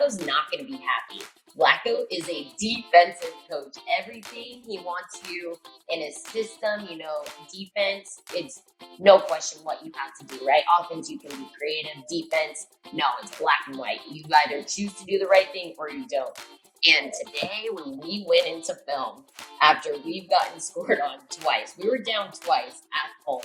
Vlatko's not going to be happy. Vlatko is a defensive coach. Everything he wants you in his system, defense, it's no question what you have to do, right? Offense, you can be creative. Defense, no, it's black and white. You either choose to do the right thing or you don't. And today, when we went into film, after we've gotten scored on twice, we were down twice at home.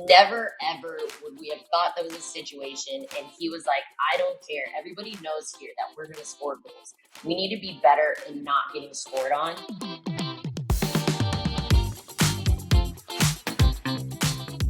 Never, ever would we have thought that was a situation. And he was like, I don't care. Everybody knows here that we're going to score goals. We need to be better in not getting scored on.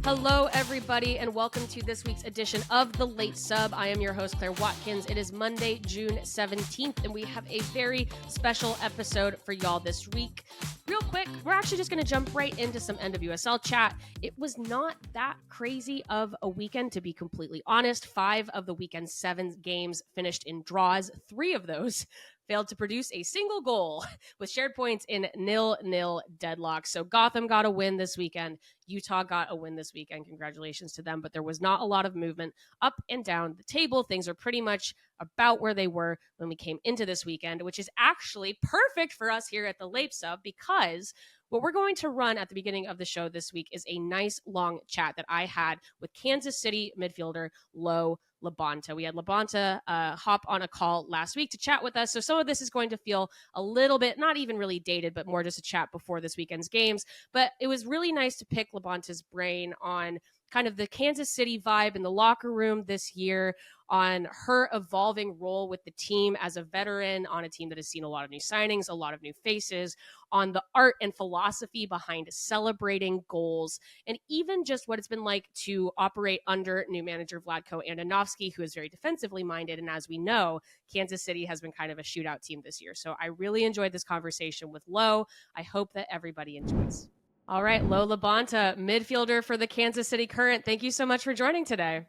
Hello, everybody, and welcome to this week's edition of The Late Sub. I am your host, Claire Watkins. It is Monday, June 17th, and we have a very special episode for y'all this week. Real quick, we're actually just going to jump right into some NWSL chat. It was not that crazy of a weekend, to be completely honest. 5 of the weekend's 7 games finished in draws. 3 of those failed to produce a single goal with shared points in 0-0 deadlock. So Gotham got a win this weekend. Utah got a win this weekend. Congratulations to them. But there was not a lot of movement up and down the table. Things are pretty much about where they were when we came into this weekend, which is actually perfect for us here at the Late Sub, because what we're going to run at the beginning of the show this week is a nice long chat that I had with Kansas City midfielder Lo'eau LaBonta. We had LaBonta hop on a call last week to chat with us. So some of this is going to feel a little bit, not even really dated, but more just a chat before this weekend's games. But it was really nice to pick LaBonta's brain on kind of the Kansas City vibe in the locker room this year, on her evolving role with the team as a veteran on a team that has seen a lot of new signings, a lot of new faces, on the art and philosophy behind celebrating goals, and even just what it's been like to operate under new manager Vlatko Andonovski, who is very defensively minded. And as we know, Kansas City has been kind of a shootout team this year. So I really enjoyed this conversation with Lo'eau. I hope that everybody enjoys. All right, Lo'eau LaBonta, midfielder for the Kansas City Current. Thank you so much for joining today.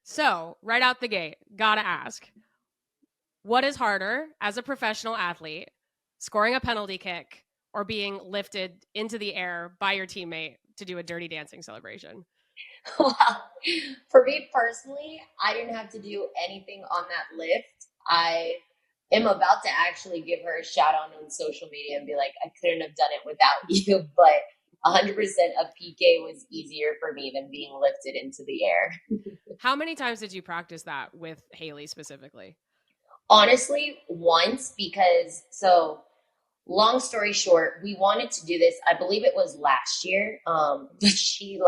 So, right out the gate, gotta ask, what is harder as a professional athlete, scoring a penalty kick or being lifted into the air by your teammate to do a dirty dancing celebration? Well, for me personally, I didn't have to do anything on that lift. I am about to actually give her a shout out on social media and be like, I couldn't have done it without you, but 100% of PK was easier for me than being lifted into the air. How many times did you practice that with Haley specifically? Honestly, once, because long story short, we wanted to do this. I believe it was last year. But she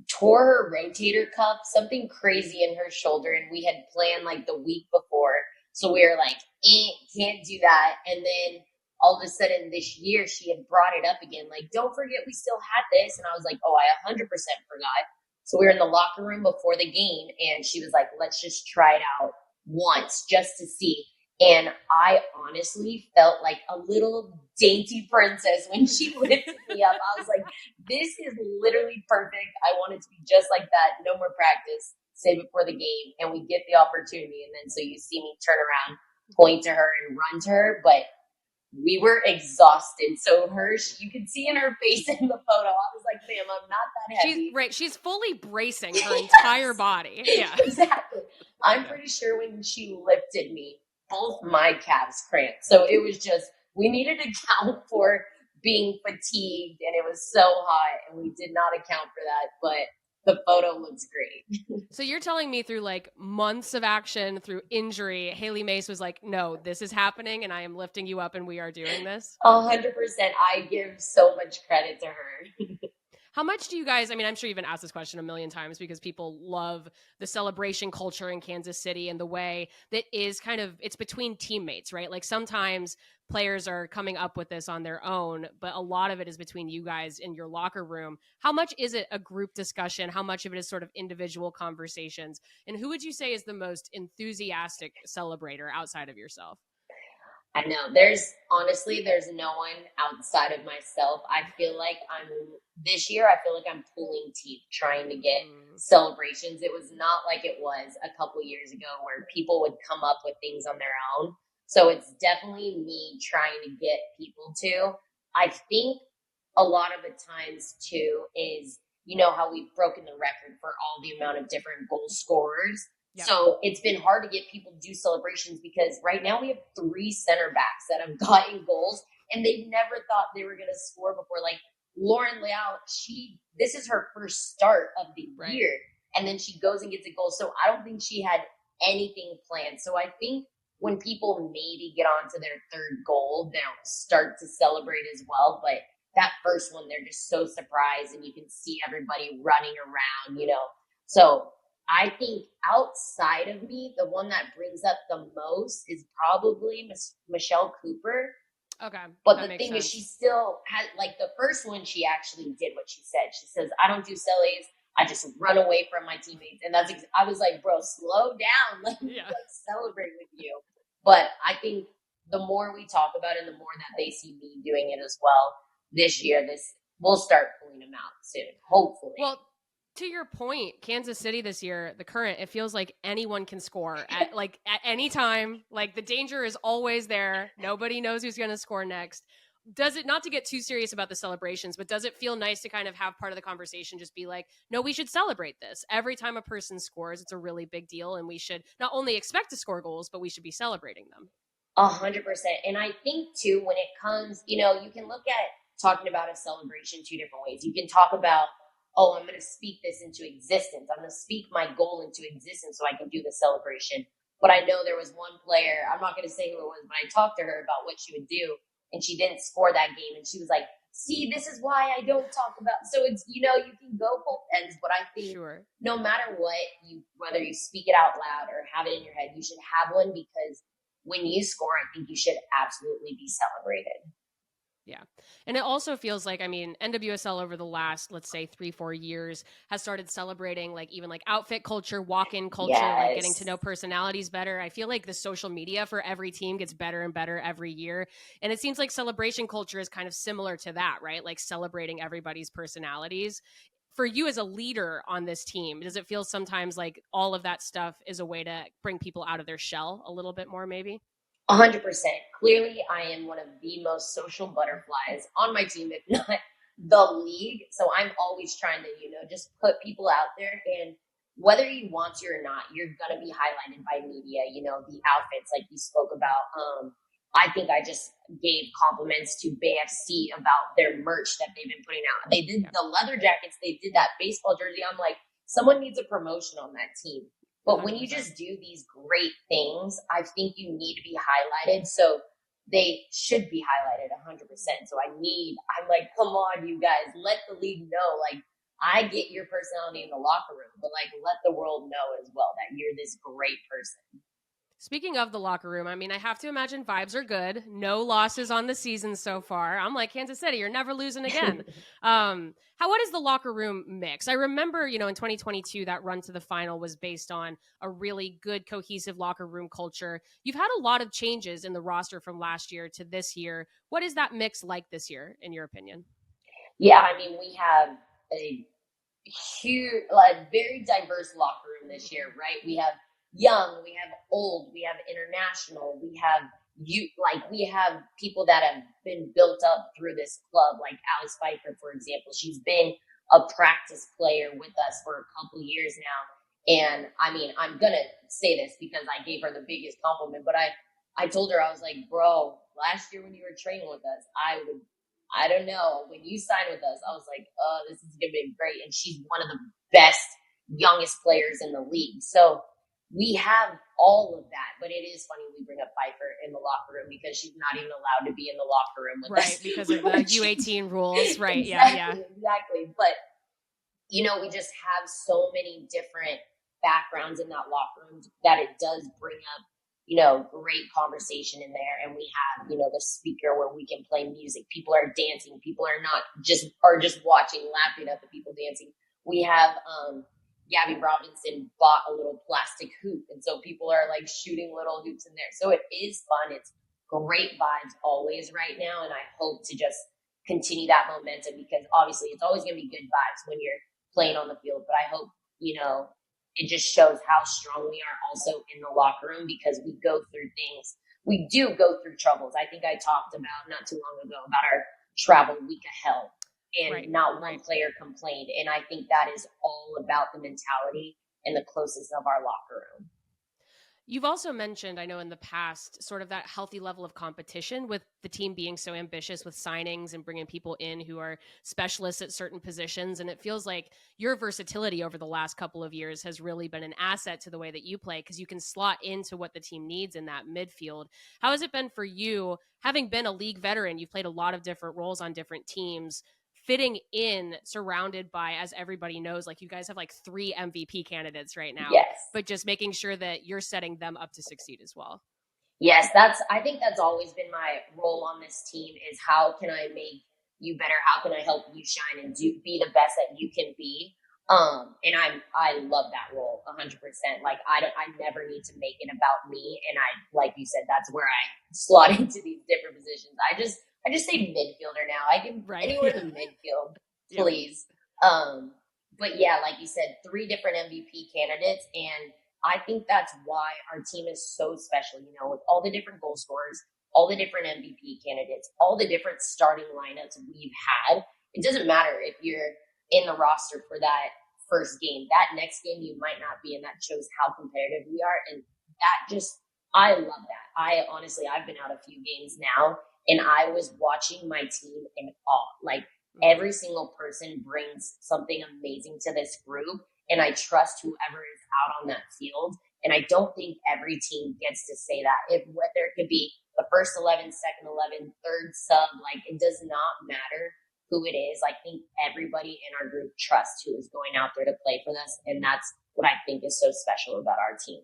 tore her rotator cuff, something crazy in her shoulder. And we had planned the week before. So we were like, can't do that. And then all of a sudden this year, she had brought it up again. Don't forget, we still had this. And I was like, oh, I 100% forgot. So we were in the locker room before the game and she was like, let's just try it out once just to see. And I honestly felt like a little dainty princess when she lifted me up. I was like, this is literally perfect. I want it to be just like that. No more practice. Say before the game. And we get the opportunity. And then so you see me turn around, point to her and run to her. But we were exhausted. So you could see in her face in the photo, I was like, ma'am, I'm not that heavy. She's fully bracing her entire body. Yeah, exactly. I'm pretty sure when she lifted me, both my calves cramped. So it was just, we needed to account for being fatigued and it was so hot and we did not account for that, but the photo looks great. So you're telling me through months of action, through injury, Haley Mace was like, no, this is happening and I am lifting you up and we are doing this? 100%. I give so much credit to her. How much do you guys, I'm sure you've been asked this question a million times because people love the celebration culture in Kansas City and the way that is it's between teammates, right? Sometimes players are coming up with this on their own, but a lot of it is between you guys in your locker room. How much is it a group discussion? How much of it is sort of individual conversations? And who would you say is the most enthusiastic celebrator outside of yourself? I know there's no one outside of myself. I feel like this year I'm pulling teeth trying to get celebrations. It was not like it was a couple years ago where people would come up with things on their own. So it's definitely me trying to get people to. I think a lot of the times too is, how we've broken the record for all the amount of different goal scorers. Yeah. So it's been hard to get people to do celebrations because right now we have 3 center backs that have gotten goals and they've never thought they were going to score before. Like Lauren Leal, this is her first start of the year, and then she goes and gets a goal. So I don't think she had anything planned. So I think when people maybe get onto their 3rd goal, they'll start to celebrate as well. But that first one, they're just so surprised, and you can see everybody running around, So I think outside of me, the one that brings up the most is probably Michelle Cooper. Okay. But the thing is, she still had, like, the first one, she actually did what she said. She says, I don't do sellies. I just run away from my teammates. And I was like, bro, slow down. Let me celebrate with you. But I think the more we talk about it, the more that they see me doing it as well this year, we'll start pulling them out soon, hopefully. Well, to your point, Kansas City this year, the Current, it feels like anyone can score at any time. Like, the danger is always there. Nobody knows who's going to score next. Does it, not to get too serious about the celebrations, but does it feel nice to kind of have part of the conversation just be like, no, we should celebrate this. Every time a person scores, it's a really big deal, and we should not only expect to score goals, but we should be celebrating them. 100%. And I think too, when it comes, you can look at talking about a celebration 2 different ways. You can talk about, oh, I'm going to speak this into existence. I'm going to speak my goal into existence so I can do the celebration. But I know there was one player, I'm not going to say who it was, but I talked to her about what she would do, and she didn't score that game. And she was like, see, this is why I don't talk about. So it's, you can go both ends. But I think no matter what, whether you speak it out loud or have it in your head, you should have one, because when you score, I think you should absolutely be celebrated. Yeah. And it also feels like, NWSL over the last, let's say 3-4 years has started celebrating even outfit culture, walk-in culture, like getting to know personalities better. I feel like the social media for every team gets better and better every year. And it seems like celebration culture is kind of similar to that, right? Like celebrating everybody's personalities. For you as a leader on this team, does it feel sometimes like all of that stuff is a way to bring people out of their shell a little bit more, maybe? 100%. Clearly, I am one of the most social butterflies on my team, if not the league. So I'm always trying to, just put people out there. And whether you want to or not, you're going to be highlighted by media, the outfits like you spoke about. I think I just gave compliments to BFC about their merch that they've been putting out. They did the leather jackets. They did that baseball jersey. I'm like, someone needs a promotion on that team. But when you just do these great things, I think you need to be highlighted. So they should be highlighted 100%. So I'm like, come on, you guys, let the league know. Like, I get your personality in the locker room, but let the world know as well that you're this great person. Speaking of the locker room, I have to imagine vibes are good. No losses on the season so far. I'm like, Kansas City, you're never losing again. What is the locker room mix? I remember, in 2022, that run to the final was based on a really good, cohesive locker room culture. You've had a lot of changes in the roster from last year to this year. What is that mix like this year, in your opinion? Yeah, we have a huge, very diverse locker room this year, right? We have young, we have old, we have international, we have we have people that have been built up through this club, like Alice Pfeiffer, for example. She's been a practice player with us for a couple years now. And I'm going to say this because I gave her the biggest compliment, but I told her, I was like, bro, last year when you were training with us, I don't know, when you signed with us, I was like, oh, this is going to be great. And she's one of the best, youngest players in the league. So we have all of that, but it is funny we bring up Pfeiffer in the locker room because she's not even allowed to be in the locker room with us. Right, because of the U18 rules. Right, exactly. But, we just have so many different backgrounds in that locker room that it does bring up, great conversation in there. And we have, the speaker where we can play music. People are dancing. People are not just watching, laughing at the people dancing. We have, Gabby Robinson bought a little plastic hoop. And so people are shooting little hoops in there. So it is fun. It's great vibes always right now. And I hope to just continue that momentum because obviously it's always going to be good vibes when you're playing on the field. But I hope, it just shows how strong we are also in the locker room because we go through things. We do go through troubles. I think I talked about not too long ago about our travel week of hell and not one player complained. And I think that is all about the mentality and the closest of our locker room. You've also mentioned, I know in the past, sort of that healthy level of competition with the team being so ambitious with signings and bringing people in who are specialists at certain positions. And it feels like your versatility over the last couple of years has really been an asset to the way that you play because you can slot into what the team needs in that midfield. How has it been for you, having been a league veteran? You've played a lot of different roles on different teams, fitting in surrounded by, as everybody knows, like you guys have like 3 MVP candidates right now, Yes. but just making sure that you're setting them up to succeed as well. Yes, I think that's always been my role on this team is how can I make you better? How can I help you shine and be the best that you can be? And I love that role 100%. Like I never need to make it about me. And like you said, that's where I slot into these different positions. I just say midfielder now. I can anywhere in the midfield, please. Yep. But yeah, like you said, 3 different MVP candidates, and I think that's why our team is so special, with all the different goal scorers, all the different MVP candidates, all the different starting lineups we've had. It doesn't matter if you're in the roster for that first game. That next game you might not be, and that shows how competitive we are. And I love that. I've been out a few games now, and I was watching my team in awe. Like every single person brings something amazing to this group. And I trust whoever is out on that field. And I don't think every team gets to say that. Whether it could be the first 11, second 11, third sub, like it does not matter who it is. I think everybody in our group trusts who is going out there to play for us. And that's what I think is so special about our team.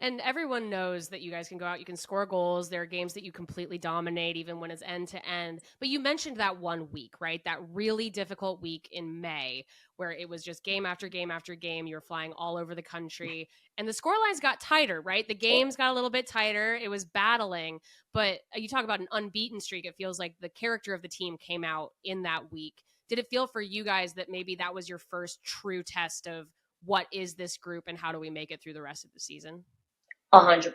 And everyone knows that you guys can go out, you can score goals. There are games that you completely dominate, even when it's end to end. But you mentioned that one week, right? That really difficult week in May where it was just game after game after game. You were flying all over the country and the scorelines got tighter, right? The games got a little bit tighter. It was battling. But you talk about an unbeaten streak. It feels like the character of the team came out in that week. Did it feel for you guys that maybe that was your first true test of what is this group and how do we make it through the rest of the season? 100%.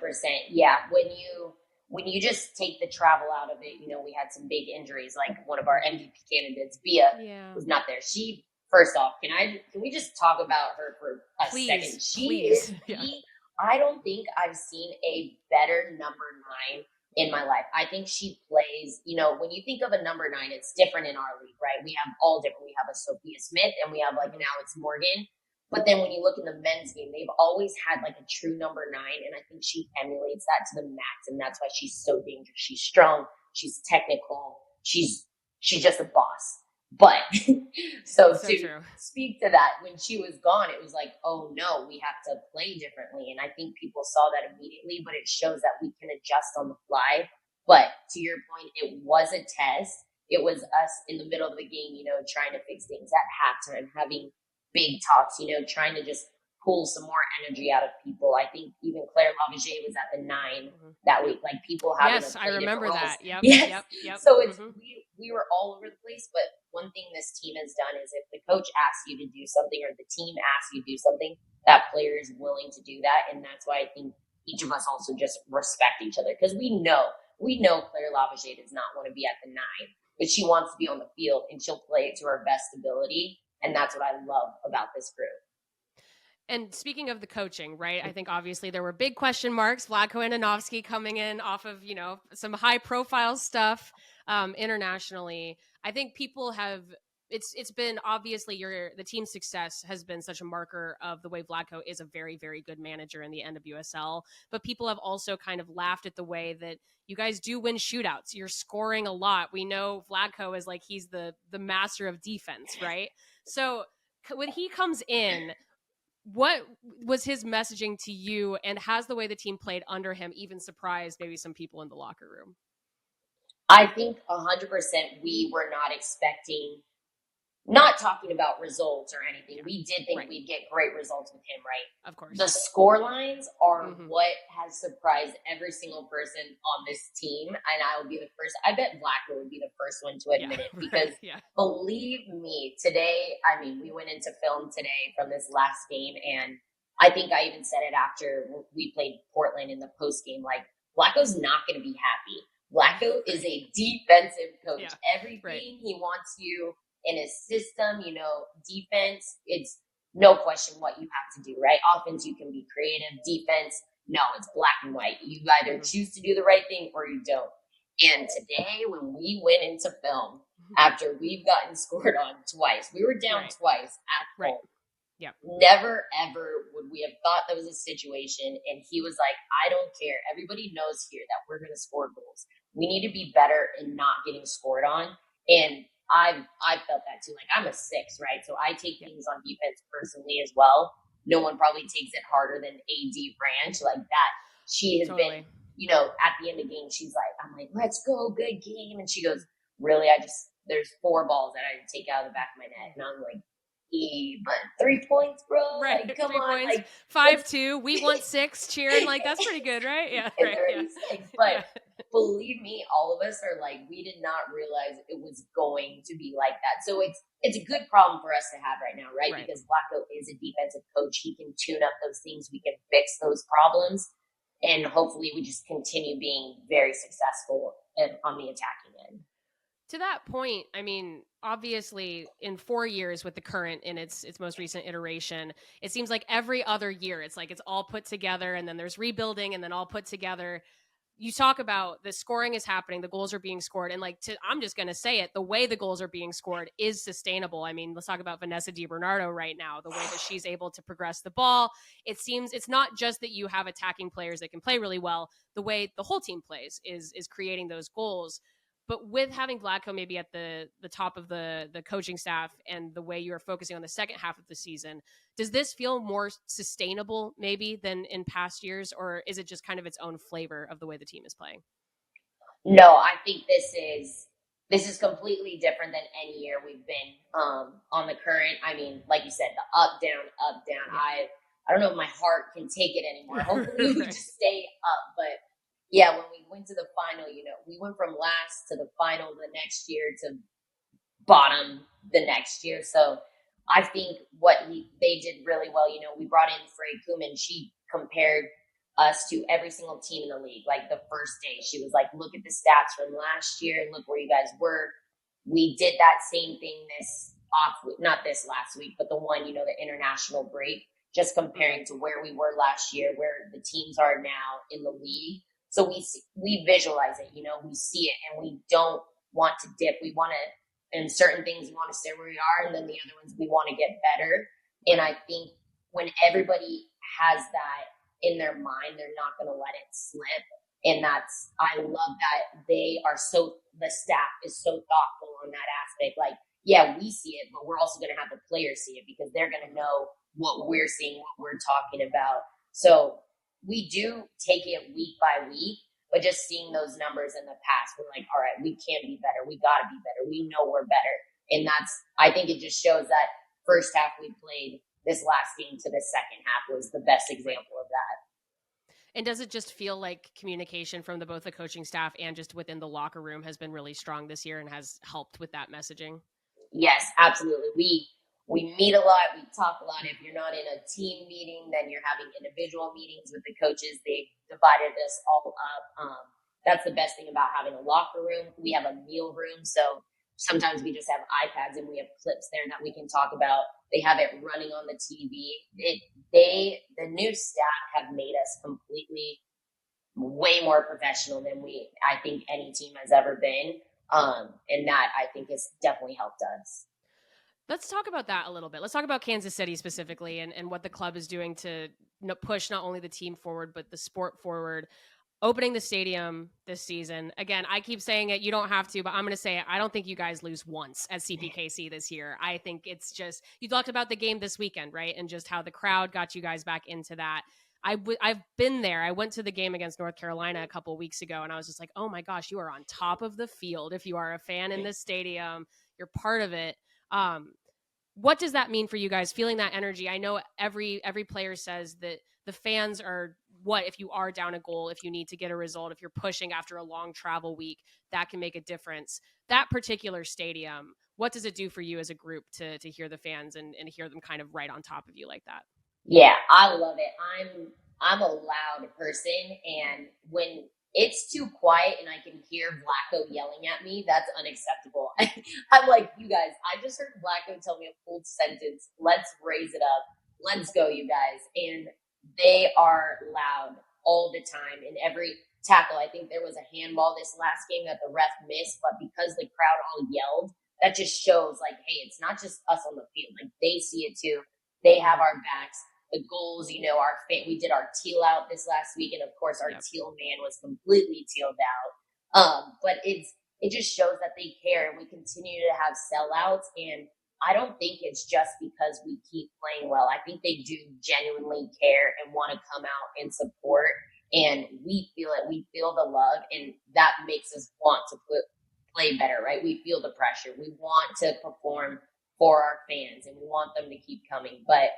Yeah. When you just take the travel out of it, we had some big injuries. Like one of our MVP candidates, Bia, was not there. First off, can we just talk about her for a second? I don't think I've seen a better number 9 in my life. I think she plays, when you think of a number 9, it's different in our league, right? We have all different. We have a Sophia Smith and we have like an Alex Morgan. But then when you look in the men's game, they've always had like a true number 9. And I think she emulates that to the max. And that's why she's so dangerous. She's strong. She's technical. She's just a boss. But so to speak to that, when she was gone, it was like, oh no, we have to play differently. And I think people saw that immediately, but it shows that we can adjust on the fly. But to your point, it was a test. It was us in the middle of the game, trying to fix things at halftime, having big talks, trying to just pull some more energy out of people. I think even Claire Watkins was at the 9 that week. Like people having I remember that. Yep. So it's we were all over the place. But one thing this team has done is if the coach asks you to do something or the team asks you to do something, that player is willing to do that. And that's why I think each of us also just respect each other because we know Claire Watkins does not want to be at the 9, but she wants to be on the field and she'll play it to her best ability. And that's what I love about this group. And speaking of the coaching, right, I think obviously there were big question marks. Vlatko Andonovski coming in off of, some high profile stuff internationally. I think people have, it's been obviously the team's success has been such a marker of the way Vlatko is a very, very good manager in the NWSL. But people have also kind of laughed at the way that you guys do win shootouts. You're scoring a lot. We know Vlatko is like, he's the master of defense, right? So when he comes in, what was his messaging to you, and has the way the team played under him even surprised maybe some people in the locker room? I think 100% we were not expecting, not talking about results or anything. We did think we'd get great results with him, right? Of course. The score lines are what has surprised every single person on this team. And I will be the first. I bet Vlatko would be the first one to admit it because believe me, today, we went into film today from this last game. And I think I even said it after we played Portland in the post game, like Vlatko's not going to be happy. Vlatko is a defensive coach. Everything he wants you in his system, defense, no question what you have to do, right? Offense, you can be creative. Defense, no, it's black and white. You either choose to do the right thing or you don't. And today, when we went into film, after we've gotten scored on twice, we were down twice at home. Yeah. Never, ever would we have thought that was a situation. And he was like, I don't care. Everybody knows here that we're going to score goals. We need to be better in not getting scored on. And I felt that too. Like, I'm a 6, right? So I take things on defense personally as well. No one probably takes it harder than AD Branch like that. She has been, at the end of the game, she's like, I'm like, let's go, good game. And she goes, really? There's 4 balls that I didn't take out of the back of my net. And I'm like, but 3 points, bro. Right. Like, come 3 on. Points. Like 5-2. We want 6. Cheering. Like, that's pretty good, right? Yeah. Right. Yeah. But believe me, all of us are like, we did not realize it was going to be like that. So it's a good problem for us to have right now, right? Because Vlatko is a defensive coach. He can tune up those things. We can fix those problems. And hopefully we just continue being very successful on the attacking end. To that point, I mean, obviously in 4 years with the current in its most recent iteration, it seems like every other year it's like it's all put together and then there's rebuilding and then all put together. You talk about the scoring is happening, the goals are being scored, and I'm just going to say it, the way the goals are being scored is sustainable. I mean, let's talk about Vanessa DiBernardo right now, the way that she's able to progress the ball. It seems it's not just that you have attacking players that can play really well. The way the whole team plays is creating those goals. But with having Vlatko maybe at the top of the coaching staff and the way you're focusing on the second half of the season, does this feel more sustainable maybe than in past years, or is it just kind of its own flavor of the way the team is playing? No, I think this is completely different than any year we've been on the current. I mean, like you said, the up, down, up, down. Yeah. I don't know if my heart can take it anymore. Hopefully we just stay up, but yeah, when we went to the final, we went from last to the final the next year to bottom the next year. So I think they did really well. We brought in Frey Kuman. She compared us to every single team in the league. Like the first day, she was like, look at the stats from last year and look where you guys were. We did that same thing this off week, not this last week, but the one, the international break, just comparing to where we were last year, where the teams are now in the league. So we visualize it, we see it, and we don't want to dip. We want to, in certain things, we want to stay where we are, and then the other ones, we want to get better. And I think when everybody has that in their mind, they're not going to let it slip. And I love that the staff is so thoughtful on that aspect. Like, yeah, we see it, but we're also going to have the players see it because they're going to know what we're seeing, what we're talking about. So we do take it week by week, but just seeing those numbers in the past, we're like, all right, we can be better. We got to be better. We know we're better. And I think it just shows that first half we played this last game to the second half was the best example of that. And does it just feel like communication from both the coaching staff and just within the locker room has been really strong this year and has helped with that messaging? Yes, absolutely. We meet a lot. We talk a lot. If you're not in a team meeting, then you're having individual meetings with the coaches. They divided us all up. That's the best thing about having a locker room. We have a meal room. So sometimes we just have iPads and we have clips there that we can talk about. They have it running on the TV. The new staff have made us completely way more professional than I think any team has ever been. And that I think has definitely helped us. Let's talk about that a little bit. Let's talk about Kansas City specifically and what the club is doing to push not only the team forward, but the sport forward. Opening the stadium this season. Again, I keep saying it. You don't have to, but I'm going to say it. I don't think you guys lose once at CPKC this year. I think it's just, you talked about the game this weekend, right? And just how the crowd got you guys back into that. I've been there. I went to the game against North Carolina a couple of weeks ago, and I was just like, oh my gosh, you are on top of the field. If you are a fan in this stadium, you're part of it. What does that mean for you guys, feeling that energy? I know every player says that the fans are if you are down a goal, if you need to get a result, if you're pushing after a long travel week, that can make a difference. That particular stadium, what does it do for you as a group to hear the fans and hear them kind of right on top of you like that? Yeah, I love it. I'm a loud person, and when it's too quiet and I can hear Vlatko yelling at me, that's unacceptable. I'm like, you guys, I just heard Vlatko tell me a full sentence. Let's raise it up. Let's go, you guys. And they are loud all the time in every tackle. I think there was a handball this last game that the ref missed, but because the crowd all yelled, that just shows like, hey, it's not just us on the field. Like they see it too. They have our backs. The goals, we did our teal out this last week, and of course our teal man was completely tealed out. But it just shows that they care, and we continue to have sellouts. And I don't think it's just because we keep playing well. I think they do genuinely care and want to come out and support, and we feel it. We feel the love, and that makes us want to play better, right? We feel the pressure. We want to perform for our fans, and we want them to keep coming. But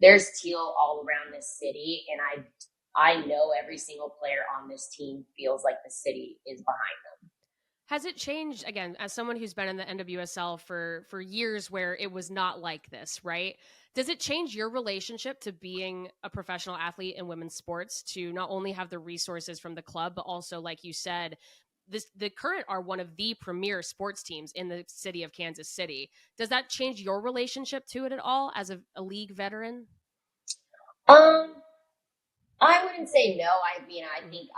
there's teal all around this city, and I know every single player on this team feels like the city is behind them. Has it changed, again, as someone who's been in the NWSL for years where it was not like this, right? Does it change your relationship to being a professional athlete in women's sports, to not only have the resources from the club, but also, like you said, the Current are one of the premier sports teams in the city of Kansas City. Does that change your relationship to it at all as a league veteran? I wouldn't say no. I mean, I think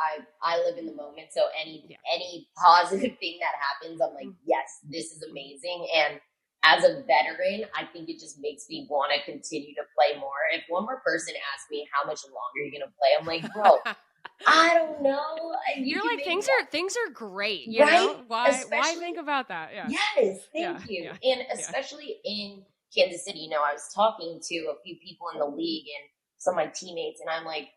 I live in the moment. So any positive thing that happens, I'm like, yes, this is amazing. And as a veteran, I think it just makes me want to continue to play more. If one more person asks me how much longer you're going to play, I'm like, bro, I don't know. You're like, things are great, you right? know? Why think about that? Yeah. Yes, thank you. Yeah. And especially in Kansas City, I was talking to a few people in the league and some of my teammates, and I'm like,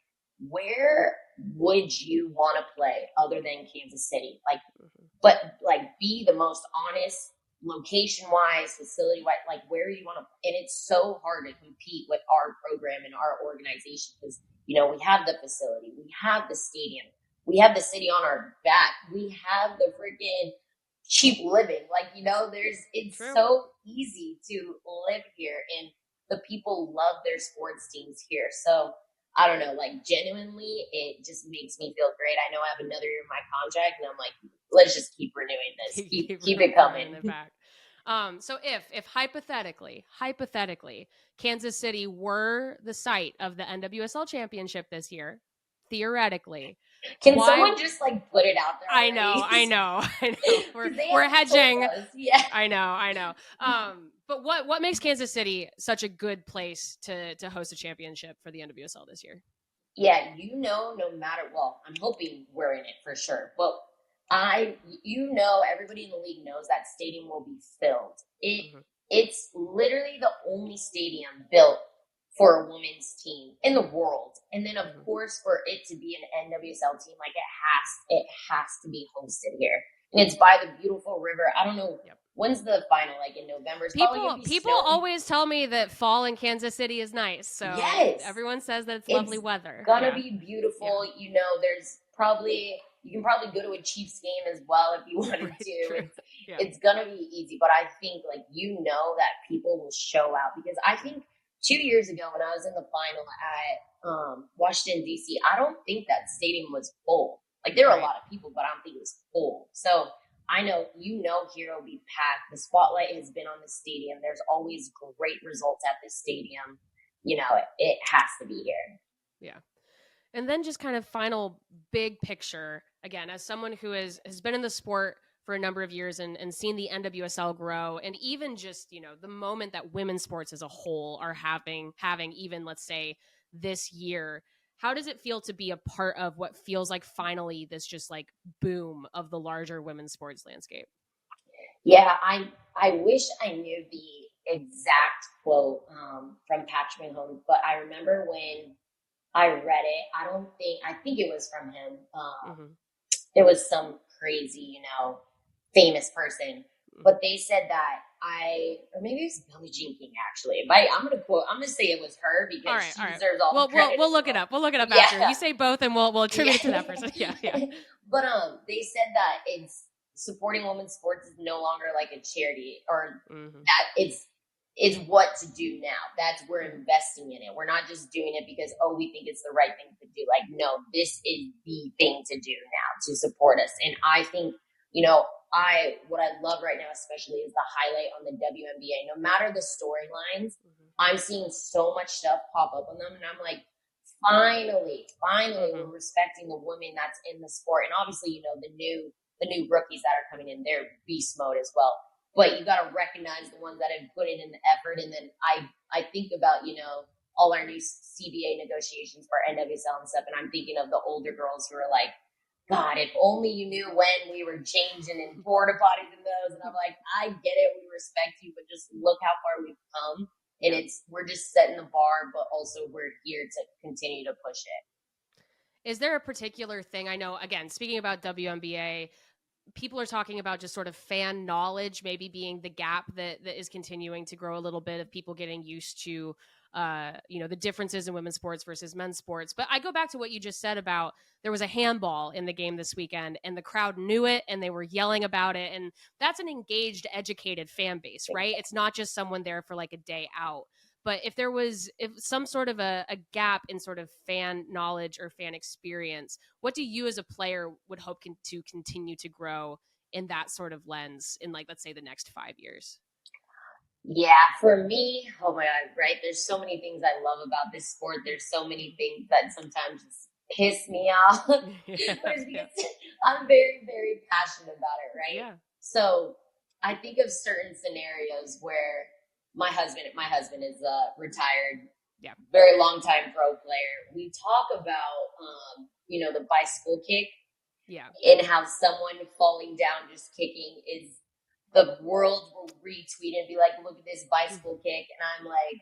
where would you want to play other than Kansas City? Like, but like be the most honest, location-wise, facility-wise, like where you want to. And it's so hard to compete with our program and our organization because, we have the facility, we have the stadium, we have the city on our back, we have the freaking cheap living. Like, it's True. So easy to live here, and the people love their sports teams here. So I don't know, like genuinely, it just makes me feel great. I know I have another year in my contract, and I'm like, let's just keep renewing this, keep it coming. So if hypothetically, Kansas City were the site of the NWSL championship this year, theoretically, can someone just like put it out there? I know. We're hedging. Yeah, I know. But what makes Kansas City such a good place to host a championship for the NWSL this year? Yeah, no matter, I'm hoping we're in it for sure, but everybody in the league knows that stadium will be filled. It's literally the only stadium built for a women's team in the world. And then of course for it to be an NWSL team, like it has to be hosted here. And it's by the beautiful river. I don't know when's the final, like in November. People always tell me that fall in Kansas City is nice. So everyone says that it's lovely weather. It's gonna be beautiful. Yeah. There's you can probably go to a Chiefs game as well if you wanted to. It's gonna be easy, but I think that people will show out, because I think 2 years ago when I was in the final at Washington DC, I don't think that stadium was full. Like there were a lot of people, but I don't think it was full. So I know here will be packed. The spotlight has been on the stadium. There's always great results at the stadium. It has to be here. Yeah. And then just kind of final big picture, again, as someone who has been in the sport for a number of years and seen the NWSL grow, and even just, the moment that women's sports as a whole are having even, let's say, this year, how does it feel to be a part of what feels like finally this just like boom of the larger women's sports landscape? Yeah, I wish I knew the exact quote from Patrick Mahomes, but I remember when I read it. I think it was from him. It was some crazy, famous person, but they said that or maybe it was Billie Jean King actually. I'm going to say it was her because she deserves all the credit. We'll look it up. We'll look it up after. You say both and we'll attribute it to that person. Yeah. But they said that it's supporting women's sports is no longer like a charity, or that is what to do now. We're investing in it. We're not just doing it because, we think it's the right thing to do. Like, no, this is the thing to do now to support us. And I think, what I love right now, especially, is the highlight on the WNBA. No matter the storylines, I'm seeing so much stuff pop up on them. And I'm like, finally, we're respecting the women that's in the sport. And obviously, the new rookies that are coming in, they're beast mode as well. But you got to recognize the ones that have put in the effort. And then I think about, all our new CBA negotiations for NWSL and stuff. And I'm thinking of the older girls who are like, God, if only you knew when we were changing in porta potties and those. And I'm like, I get it. We respect you, but just look how far we've come. And we're just setting the bar, but also we're here to continue to push it. Is there a particular thing? I know, again, speaking about WNBA, people are talking about just sort of fan knowledge maybe being the gap that is continuing to grow a little bit, of people getting used to the differences in women's sports versus men's sports. But I go back to what you just said about there was a handball in the game this weekend and the crowd knew it and they were yelling about it. And that's an engaged, educated fan base, right? It's not just someone there for like a day out. But if some sort of a gap in sort of fan knowledge or fan experience, what do you as a player would hope to continue to grow in that sort of lens in, like, let's say, the next 5 years? Yeah, for me, oh my God, right? There's so many things I love about this sport. There's so many things that sometimes just piss me off. But it's because I'm very, very passionate about it, right? Yeah. So I think of certain scenarios where my husband is a retired, very long time pro player. We talk about, the bicycle kick, and how someone falling down just kicking is, the world will retweet and be like, look at this bicycle kick. And I'm like,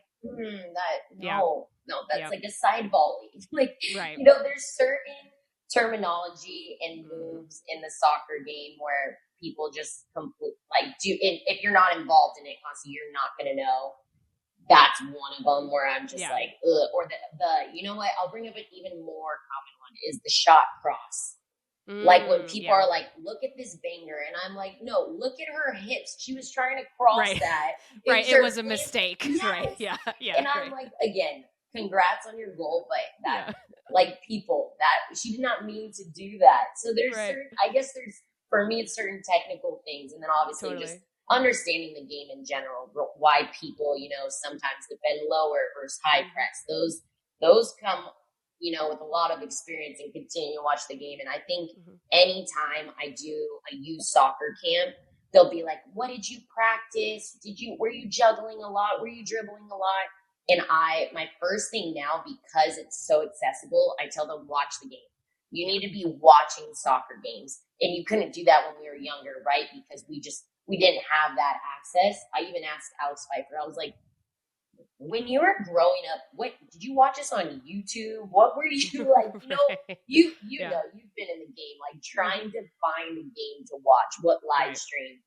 that's like a side volley. Like, there's certain terminology and moves in the soccer game where people just if you're not involved in it constantly, you're not going to know. That's one of them where I'm just like, ugh. Or I'll bring up an even more common one is the shot cross. Like when people are like, look at this banger. And I'm like, no, look at her hips. She was trying to cross that. Right. It was a mistake. Yes. Right. Yeah. Yeah. And I'm like, again, congrats on your goal. But people that she did not mean to do that. So there's for me, it's certain technical things. And then obviously just understanding the game in general, why people, sometimes defend lower versus high press. Those come, with a lot of experience and continue to watch the game. And I think anytime I do a youth soccer camp, they'll be like, what did you practice? Were you juggling a lot? Were you dribbling a lot? And my first thing now, because it's so accessible, I tell them, watch the game. You need to be watching soccer games. And you couldn't do that when we were younger, right? Because we didn't have that access. I even asked Alex Pfeiffer, I was like, when you were growing up, what did you watch us on YouTube? What were you like? You've been in the game, like trying to find a game to watch, what live stream.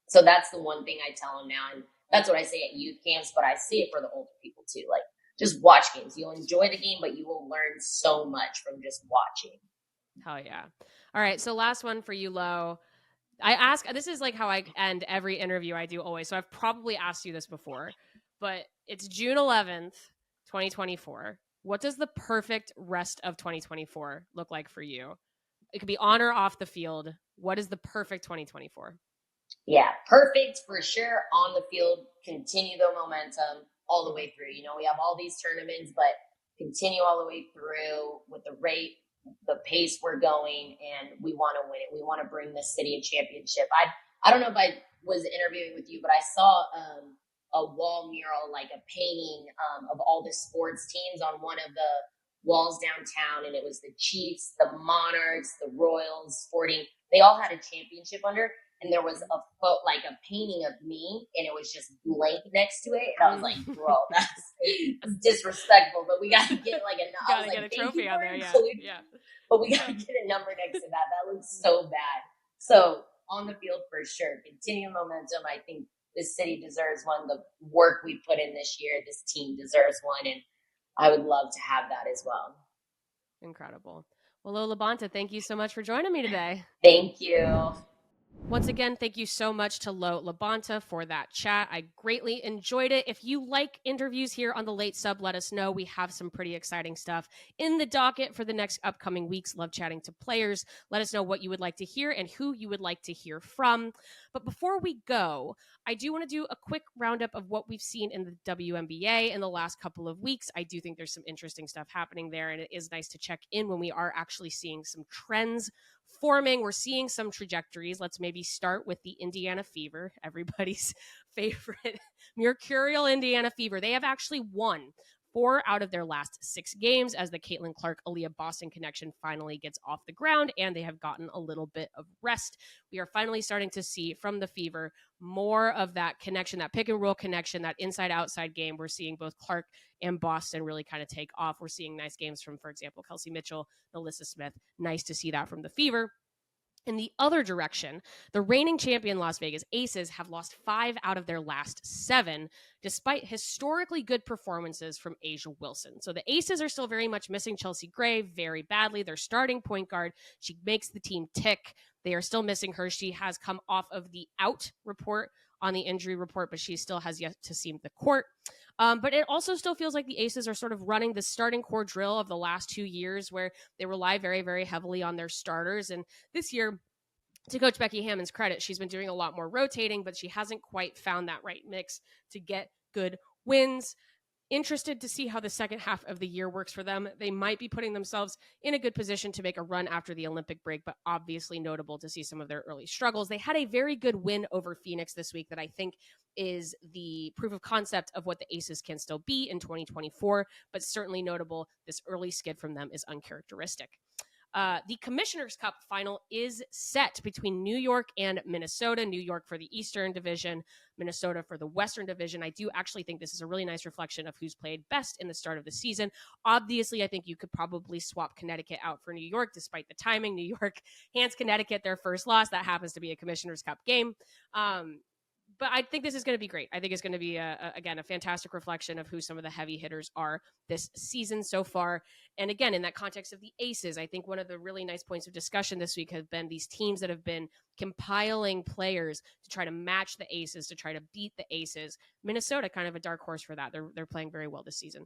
So that's the one thing I tell them now. And that's what I say at youth camps, but I say it for the older people too. Like, just watch games. You'll enjoy the game, but you will learn so much from just watching. Hell yeah. All right. So last one for you, Lo. This is like how I end every interview I do always. So I've probably asked you this before, but it's June 11th, 2024. What does the perfect rest of 2024 look like for you? It could be on or off the field. What is the perfect 2024? Yeah, perfect for sure. On the field, continue the momentum all the way through. We have all these tournaments, but continue all the way through with the rate, the pace we're going, and we want to win it. We want to bring this city a championship. I don't know if I was interviewing with you, but I saw a wall mural, like a painting of all the sports teams on one of the walls downtown, and it was the Chiefs, the Monarchs, the Royals, Sporting. They all had a championship under, and there was a painting of me, and it was just blank next to it. And I was like, bro, that's disrespectful, but we got to get get a trophy on there, yeah. But we got to get a number next to that. That looks so bad. So on the field for sure, continue momentum. I think this city deserves one. The work we put in this year, this team deserves one, and I would love to have that as well. Incredible. Well, Lo'eau LaBonta, thank you so much for joining me today. Thank you. Once again, thank you so much to Lo'eau LaBonta for that chat. I greatly enjoyed it. If you like interviews here on the Late Sub, let us know. We have some pretty exciting stuff in the docket for the next upcoming weeks. Love chatting to players. Let us know what you would like to hear and who you would like to hear from. But before we go, I do want to do a quick roundup of what we've seen in the WNBA in the last couple of weeks. I do think there's some interesting stuff happening there, and it is nice to check in when we are actually seeing some trends forming. We're seeing some trajectories. Let's maybe start with the Indiana Fever, everybody's favorite mercurial Indiana Fever. They have actually won 4 out of their last 6 games as the Caitlin Clark-Aaliyah Boston connection finally gets off the ground, and they have gotten a little bit of rest. We are finally starting to see from the Fever more of that connection, that pick and roll connection, that inside-outside game. We're seeing both Clark and Boston really kind of take off. We're seeing nice games from, for example, Kelsey Mitchell, Melissa Smith. Nice to see that from the Fever. In the other direction, the reigning champion Las Vegas Aces have lost 5 out of their last 7, despite historically good performances from Asia Wilson. So the Aces are still very much missing Chelsea Gray very badly. Their starting point guard, she makes the team tick. They are still missing her. She has come off of the out report on the injury report, but she still has yet to see the court. But it also still feels like the Aces are sort of running the starting core drill of the last 2 years where they rely very, very heavily on their starters. And this year, to Coach Becky Hammond's credit, she's been doing a lot more rotating, but she hasn't quite found that right mix to get good wins. Interested to see how the second half of the year works for them. They might be putting themselves in a good position to make a run after the Olympic break, but obviously notable to see some of their early struggles. They had a very good win over Phoenix this week that I think is the proof of concept of what the Aces can still be in 2024, but certainly notable. This early skid from them is uncharacteristic. The Commissioner's Cup final is set between New York and Minnesota. New York for the Eastern Division, Minnesota for the Western Division. I do actually think this is a really nice reflection of who's played best in the start of the season. Obviously, I think you could probably swap Connecticut out for New York, despite the timing. New York hands Connecticut their first loss. That happens to be a Commissioner's Cup game. But I think this is going to be great. I think it's going to be, again, a fantastic reflection of who some of the heavy hitters are this season so far. And again, in that context of the Aces, I think one of the really nice points of discussion this week have been these teams that have been compiling players to try to match the Aces, to try to beat the Aces. Minnesota, kind of a dark horse for that. They're playing very well this season.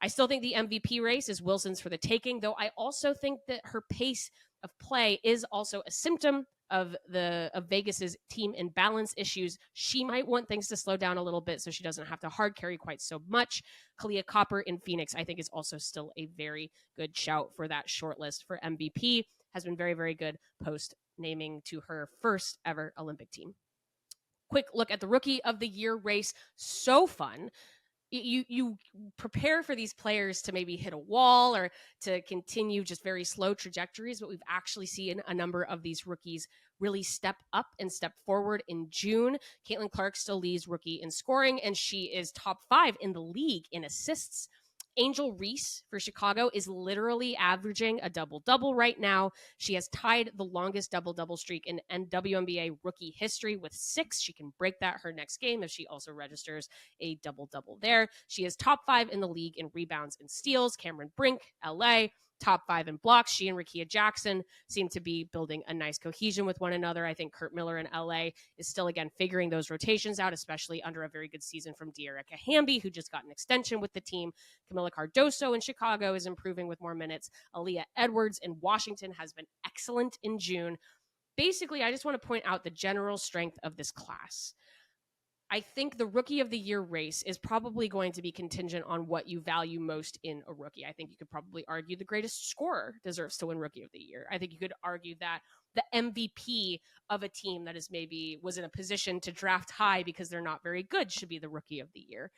I still think the MVP race is Wilson's for the taking, though I also think that her pace of play is also a symptom of Vegas's team imbalance issues. She might want things to slow down a little bit so she doesn't have to hard carry quite so much. Kalia Copper in Phoenix, I think, is also still a very good shout for that shortlist for MVP. Has been very, very good post naming to her first ever Olympic team. Quick look at the Rookie of the Year race. So fun. You prepare for these players to maybe hit a wall or to continue just very slow trajectories, but we've actually seen a number of these rookies really step up and step forward in June. Caitlin Clark still leads rookie in scoring, and she is top 5 in the league in assists. Angel Reese for Chicago is literally averaging a double-double right now. She has tied the longest double-double streak in WNBA rookie history with 6. She can break that her next game if she also registers a double-double there. She is top 5 in the league in rebounds and steals. Cameron Brink, LA, top 5 in blocks. She and Rakia Jackson seem to be building a nice cohesion with one another. I think Kurt Miller in LA is still, again, figuring those rotations out, especially under a very good season from De'Erica Hamby, who just got an extension with the team. Camila Cardoso in Chicago is improving with more minutes. Aaliyah Edwards in Washington has been excellent in June. Basically, I just want to point out the general strength of this class. I think the Rookie of the Year race is probably going to be contingent on what you value most in a rookie. I think you could probably argue the greatest scorer deserves to win Rookie of the Year. I think you could argue that the MVP of a team that is maybe was in a position to draft high because they're not very good should be the Rookie of the Year.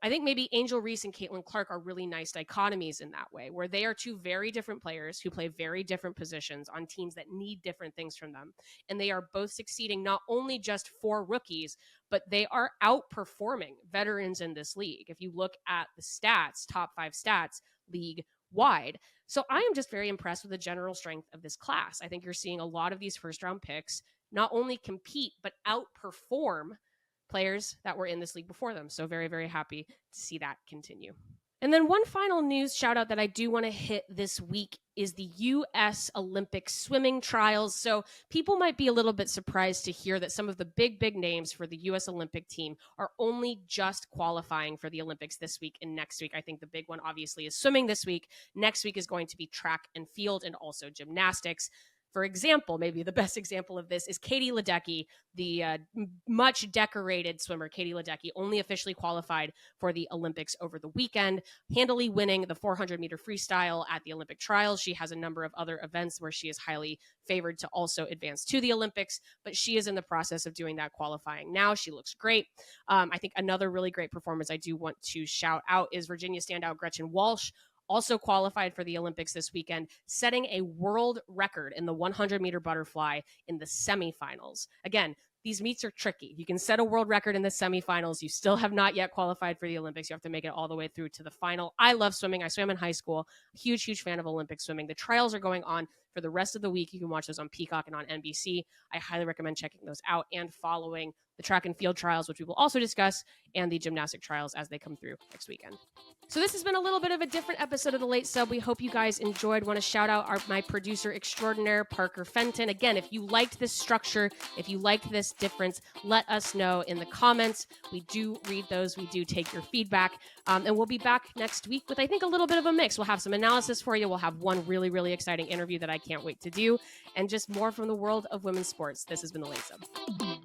I think maybe Angel Reese and Caitlin Clark are really nice dichotomies in that way, where they are two very different players who play very different positions on teams that need different things from them. And they are both succeeding not only just for rookies, but they are outperforming veterans in this league. If you look at the stats, top 5 stats, league wide. So I am just very impressed with the general strength of this class. I think you're seeing a lot of these first round picks not only compete, but outperform players that were in this league before them. So very, very happy to see that continue. And then one final news shout out that I do want to hit this week is the U.S. Olympic swimming trials. So people might be a little bit surprised to hear that some of the big names for the U.S. Olympic team are only just qualifying for the Olympics this week and next week. I think the big one obviously is swimming this week. Next week is going to be track and field and also gymnastics. For example, maybe the best example of this is Katie Ledecky, the much decorated swimmer. Katie Ledecky only officially qualified for the Olympics over the weekend, handily winning the 400-meter freestyle at the Olympic trials. She has a number of other events where she is highly favored to also advance to the Olympics, but she is in the process of doing that qualifying now. She looks great. I think another really great performance I do want to shout out is Virginia standout Gretchen Walsh, also qualified for the Olympics this weekend, setting a world record in the 100-meter butterfly in the semifinals. Again, these meets are tricky. You can set a world record in the semifinals. You still have not yet qualified for the Olympics. You have to make it all the way through to the final. I love swimming. I swam in high school. Huge fan of Olympic swimming. The trials are going on for the rest of the week. You can watch those on Peacock and on NBC. I highly recommend checking those out and following the track and field trials, which we will also discuss, and the gymnastic trials as they come through next weekend. So this has been a little bit of a different episode of The Late Sub. We hope you guys enjoyed. Want to shout out my producer extraordinaire, Parker Fenton. Again, if you liked this structure, if you liked this difference, let us know in the comments. We do read those. We do take your feedback. And we'll be back next week with, I think, a little bit of a mix. We'll have some analysis for you. We'll have one really exciting interview that I can't wait to do, and just more from the world of women's sports. This has been The Late Sub.